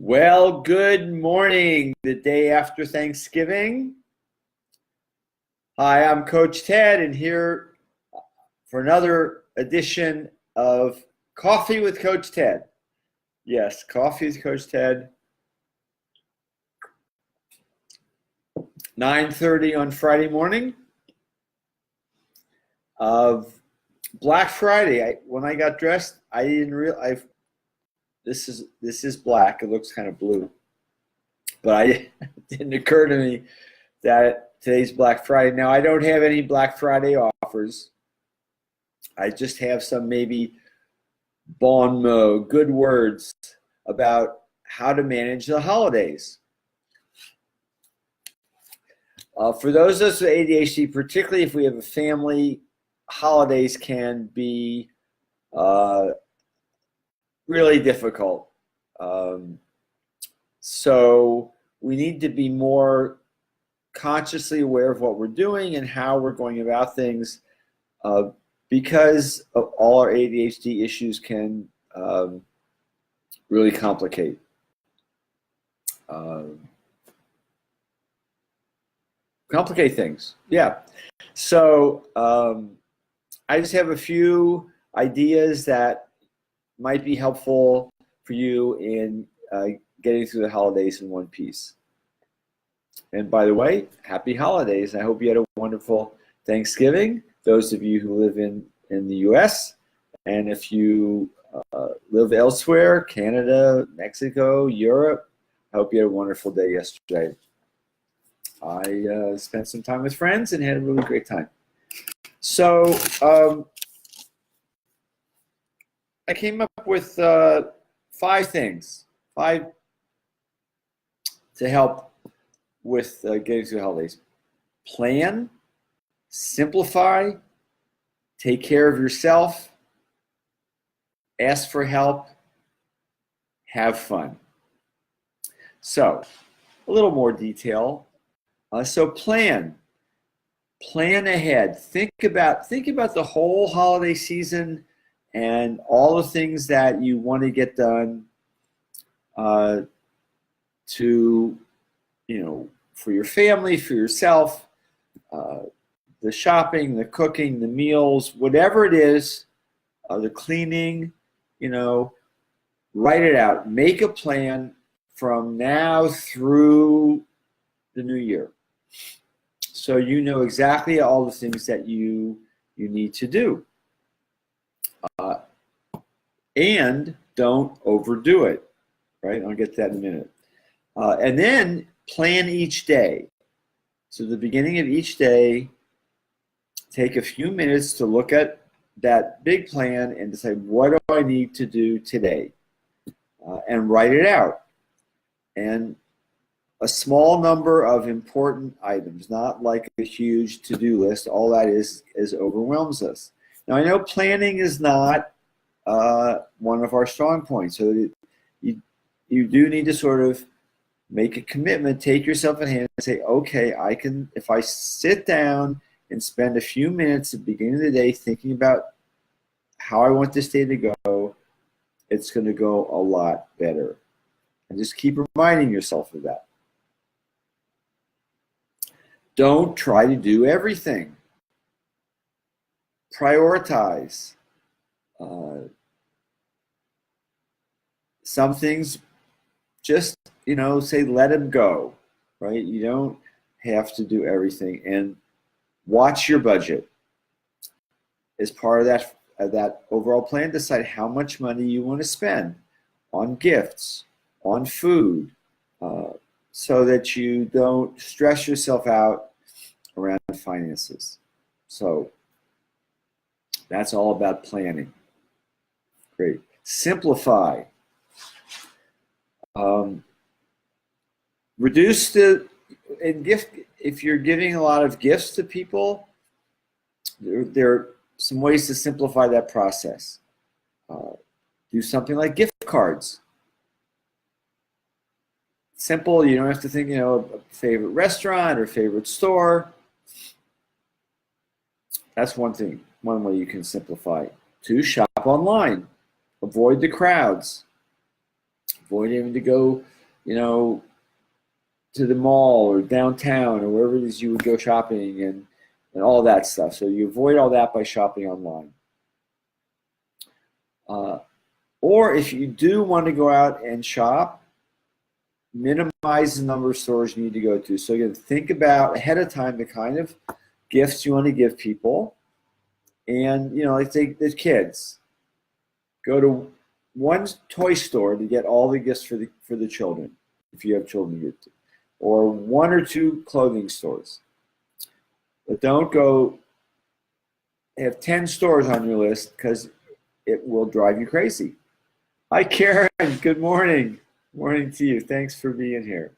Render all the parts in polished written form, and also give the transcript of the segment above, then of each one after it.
Well, good morning, the day after Thanksgiving. Hi, I'm Coach Ted, and here for another edition of Coffee with Coach Ted. Yes, Coffee with Coach Ted. 9:30 on Friday morning of Black Friday. When I got dressed, I didn't realize this is black. It looks kind of blue, but it didn't occur to me that today's Black Friday. Now, I don't have any Black Friday offers. I just have some maybe bon mot, good words about how to manage the holidays. For those of us with ADHD, particularly if we have a family, holidays can be really difficult. So we need to be more consciously aware of what we're doing and how we're going about things, because of all our ADHD issues can really complicate. Complicate things, yeah. So I just have a few ideas that might be helpful for you in getting through the holidays in one piece. And by the way, happy holidays. I hope you had a wonderful Thanksgiving, those of you who live in the US. And if you live elsewhere, Canada, Mexico, Europe, I hope you had a wonderful day yesterday. I spent some time with friends and had a really great time. So I came up with 5 things, 5 to help with getting through the holidays. Plan, simplify, take care of yourself, ask for help, have fun. So a little more detail. So plan ahead. Think about the whole holiday season and all the things that you want to get done for your family, for yourself, the shopping, the cooking, the meals, whatever it is, the cleaning, write it out. Make a plan from now through the new year, so you know exactly all the things that you need to do. And don't overdo it, right? I'll get to that in a minute. And then plan each day. So the beginning of each day, take a few minutes to look at that big plan and decide, what do I need to do today? And write it out. And a small number of important items, not like a huge to-do list. All that is overwhelms us. Now, I know planning is not one of our strong points, so you do need to sort of make a commitment, take yourself in hand and say, okay, if I sit down and spend a few minutes at the beginning of the day thinking about how I want this day to go, it's going to go a lot better. And just keep reminding yourself of that. Don't try to do everything. Prioritize. Some things just, say let them go, right? You don't have to do everything. And watch your budget. As part of that overall plan, decide how much money you want to spend on gifts, on food, so that you don't stress yourself out around finances. So that's all about planning. Great. Simplify. Reduce if you're giving a lot of gifts to people, there are some ways to simplify that process. Do something like gift cards. Simple, you don't have to think, a favorite restaurant or favorite store. That's one thing, one way you can simplify. 2, shop online. Avoid the crowds. Avoid having to go, to the mall or downtown or wherever it is you would go shopping and all that stuff. So you avoid all that by shopping online. Or if you do want to go out and shop, minimize the number of stores you need to go to. So you think about ahead of time the kind of gifts you want to give people. And, like say the kids, go to one toy store to get all the gifts for the children, if you have children to give to, or one or two clothing stores. But don't go have 10 stores on your list because it will drive you crazy. Hi, Karen. Good morning. Morning to you. Thanks for being here.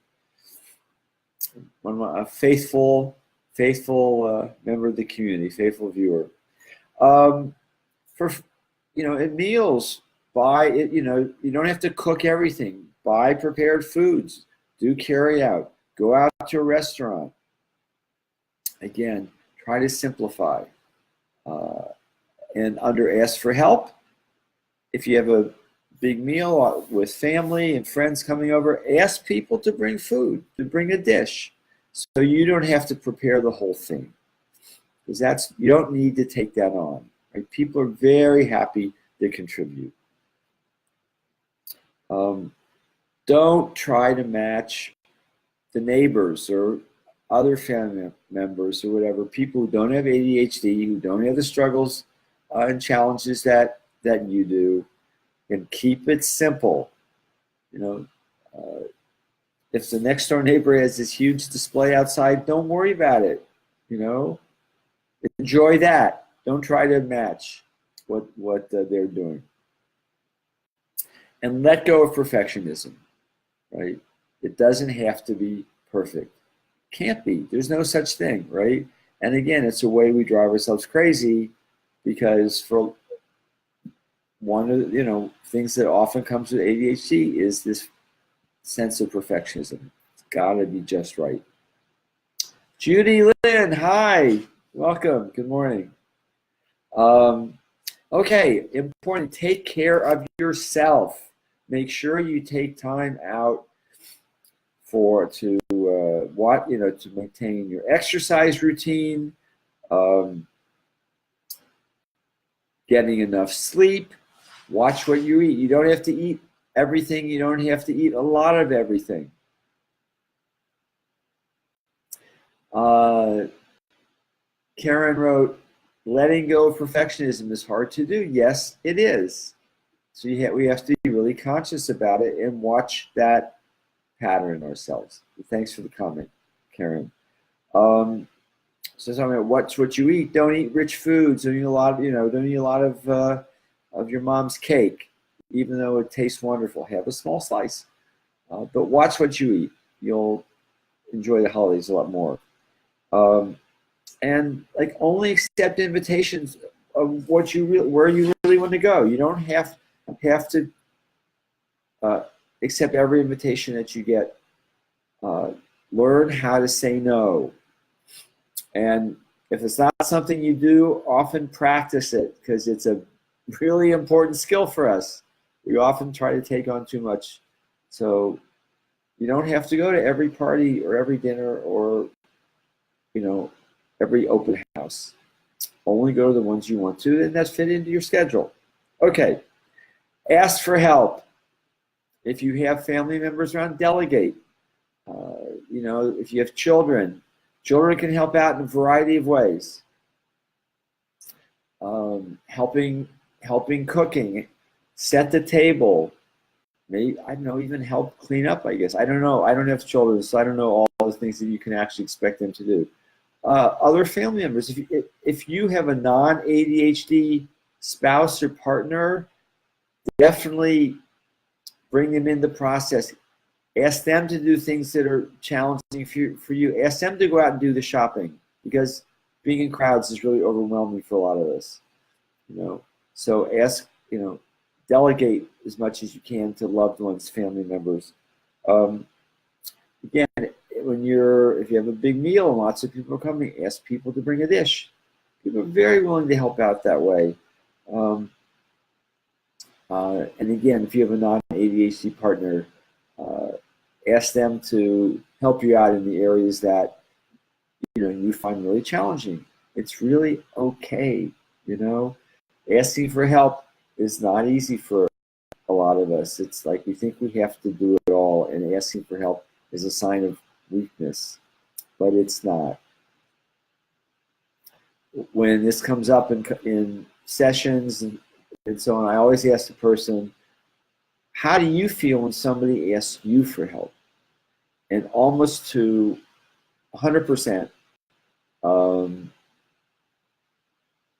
A faithful member of the community, faithful viewer. At meals, buy it. You don't have to cook everything. Buy prepared foods. Do carry out. Go out to a restaurant. Again, try to simplify. And ask for help. If you have a big meal with family and friends coming over, ask people to bring food, to bring a dish, so you don't have to prepare the whole thing. Because you don't need to take that on. Right? People are very happy to contribute. Don't try to match the neighbors or other family members or whatever, people who don't have ADHD, who don't have the struggles and challenges that you do, and keep it simple. If the next door neighbor has this huge display outside, don't worry about it. Enjoy that. Don't try to match what they're doing. And let go of perfectionism, right? It doesn't have to be perfect. Can't be. There's no such thing, right? And again, it's a way we drive ourselves crazy, because for one of the things that often comes with ADHD is this sense of perfectionism. It's got to be just right. Judy Lynn, hi, welcome. Good morning. Okay, important. Take care of yourself. Make sure you take time out to maintain your exercise routine, getting enough sleep, watch what you eat. You don't have to eat everything. You don't have to eat a lot of everything. Karen wrote, letting go of perfectionism is hard to do. Yes, it is. So we have to be really conscious about it and watch that pattern ourselves. Thanks for the comment, Karen. So talking about watch what you eat. Don't eat rich foods. Don't eat a lot. Don't eat a lot of your mom's cake, even though it tastes wonderful. Have a small slice, but watch what you eat. You'll enjoy the holidays a lot more. And only accept invitations of where you really want to go. You don't have to accept every invitation that you get. Learn how to say no. And if it's not something you do, often practice it, because it's a really important skill for us. We often try to take on too much. So you don't have to go to every party or every dinner or, every open house. Only go to the ones you want to, and that's fit into your schedule. Okay. Ask for help. If you have family members around, delegate. If you have children can help out in a variety of ways. Helping cooking, set the table, maybe, even help clean up, I guess. I don't know. I don't have children, so I don't know all the things that you can actually expect them to do. Other family members, if you have a non-ADHD spouse or partner, definitely bring them in the process. Ask them to do things that are challenging for you. Ask them to go out and do the shopping, because being in crowds is really overwhelming for a lot of us. So delegate as much as you can to loved ones, family members. Again, if you have a big meal and lots of people are coming, ask people to bring a dish. People are very willing to help out that way. And again, if you have a non-ADHD partner, ask them to help you out in the areas that you find really challenging. It's really okay. Asking for help is not easy for a lot of us. It's like we think we have to do it all, and asking for help is a sign of weakness, but it's not. When this comes up in sessions and so on, I always ask the person, how do you feel when somebody asks you for help? And almost to 100%,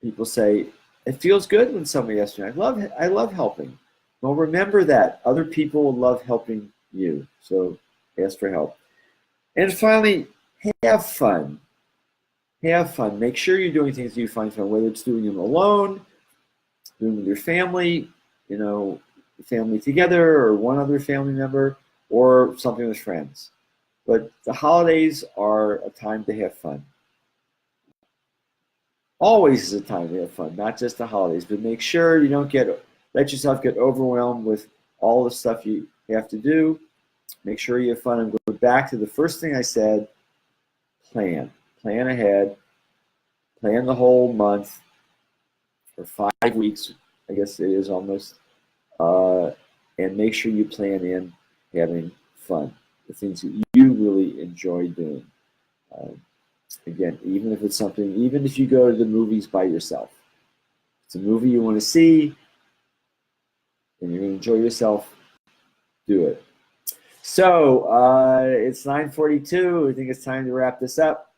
people say, it feels good when somebody asks me. I love helping. Well, remember that other people will love helping you. So ask for help. And finally, have fun. Have fun. Make sure you're doing things you find fun, whether it's doing them alone, doing with your family, family together, or one other family member, or something with friends. But the holidays are a time to have fun. Always is a time to have fun, not just the holidays. But make sure you don't let yourself get overwhelmed with all the stuff you have to do. Make sure you have fun. I'm going back to the first thing I said, plan. Plan ahead. Plan the whole month or 5 weeks, I guess it is almost. And make sure you plan in having fun, the things that you really enjoy doing. Again, even if you go to the movies by yourself, it's a movie you want to see, and you're going to enjoy yourself, do it. So it's 9:42. I think it's time to wrap this up.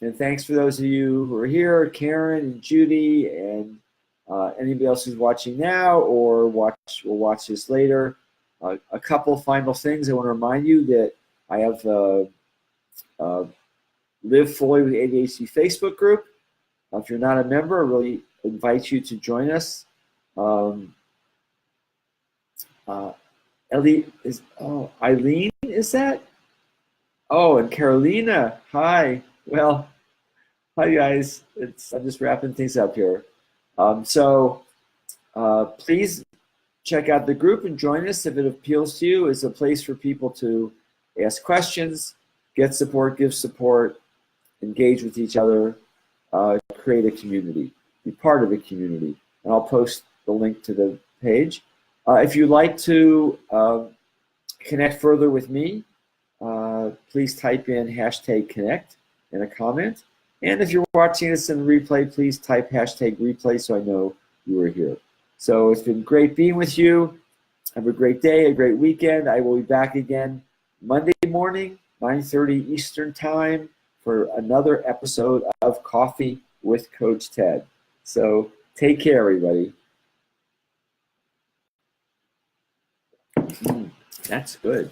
And thanks for those of you who are here, Karen and Judy, and anybody else who's watching now or will watch this later. A couple final things. I want to remind you that I have Live Fully with ADHD Facebook group. If you're not a member, I really invite you to join us. Eileen, is that? Oh, and Carolina, hi. Well, hi guys. I'm just wrapping things up here. Please check out the group and join us if it appeals to you. It's a place for people to ask questions, get support, give support, engage with each other, create a community, be part of a community. And I'll post the link to the page. If you'd like to connect further with me, please type in #connect in a comment. And if you're watching this in replay, please type #replay so I know you were here. So it's been great being with you. Have a great day, a great weekend. I will be back again Monday morning, 9:30 Eastern Time, for another episode of Coffee with Coach Ted. So take care, everybody. That's good.